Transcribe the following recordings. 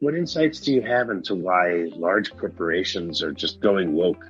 What insights do you have into why large corporations are just going woke?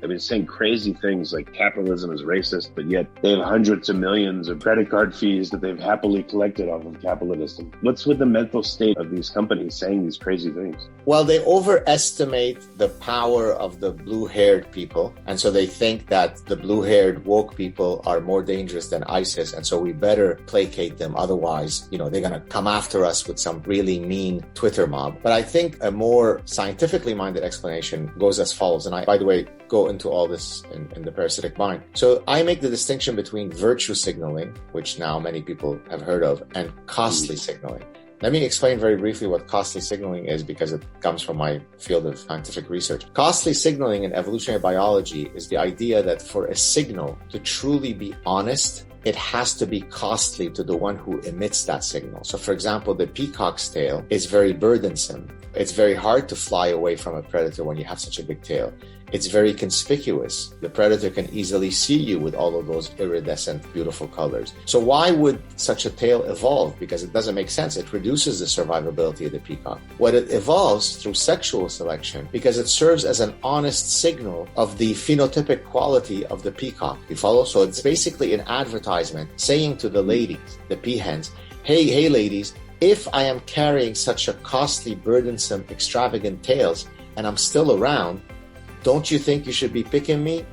I mean, saying crazy things like capitalism is racist, but yet they have hundreds of millions of credit card fees that they've happily collected off of capitalism. What's with the mental state of these companies saying these crazy things? Well, they overestimate the power of the blue-haired people. And so they think that the blue-haired woke people are more dangerous than ISIS. And so we better placate them. Otherwise, they're going to come after us with some really mean Twitter mob. But I think a more scientifically minded explanation goes as follows. And I, by the way, go into all this in the parasitic mind. So I make the distinction between virtue signaling, which now many people have heard of, and costly signaling. Let me explain very briefly what costly signaling is, because it comes from my field of scientific research. Costly signaling in evolutionary biology is the idea that for a signal to truly be honest, it has to be costly to the one who emits that signal. So for example, the peacock's tail is very burdensome. It's very hard to fly away from a predator when you have such a big tail. It's very conspicuous. The predator can easily see you with all of those iridescent, beautiful colors. So why would such a tail evolve? Because it doesn't make sense. It reduces the survivability of the peacock. What it evolves through sexual selection, because it serves as an honest signal of the phenotypic quality of the peacock. You follow? So it's basically an advertisement saying to the ladies, the peahens, hey ladies, if I am carrying such a costly, burdensome, extravagant tails and I'm still around, don't you think you should be picking me?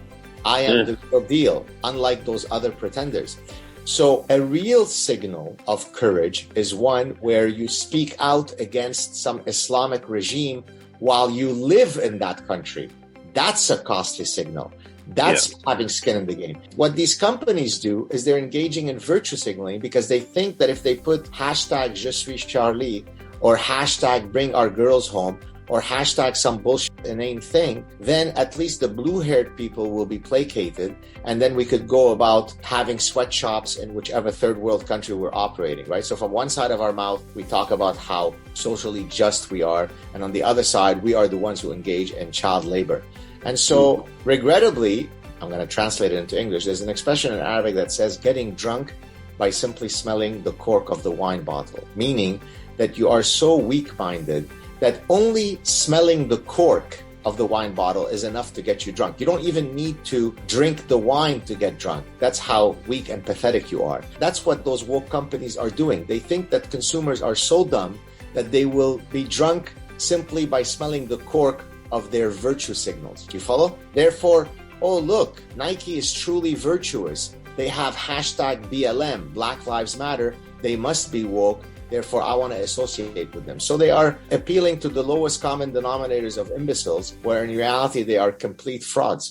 I am the real deal, unlike those other pretenders. So a real signal of courage is one where you speak out against some Islamic regime while you live in that country. That's a costly signal. That's having skin in the game. What these companies do is they're engaging in virtue signaling because they think that if they put hashtag Je suis Charlie or hashtag bring our girls home or hashtag some bullshit inane thing, then at least the blue-haired people will be placated, and then we could go about having sweatshops in whichever third world country we're operating, right? So from one side of our mouth, we talk about how socially just we are, and on the other side, we are the ones who engage in child labor. And so, regrettably, I'm going to translate it into English, there's an expression in Arabic that says getting drunk by simply smelling the cork of the wine bottle, meaning that you are so weak-minded that only smelling the cork of the wine bottle is enough to get you drunk. You don't even need to drink the wine to get drunk. That's how weak and pathetic you are. That's what those woke companies are doing. They think that consumers are so dumb that they will be drunk simply by smelling the cork of their virtue signals. Do you follow? Therefore, oh look, Nike is truly virtuous. They have hashtag BLM, Black Lives Matter. They must be woke. Therefore, I want to associate with them. So they are appealing to the lowest common denominators of imbeciles, where in reality, they are complete frauds.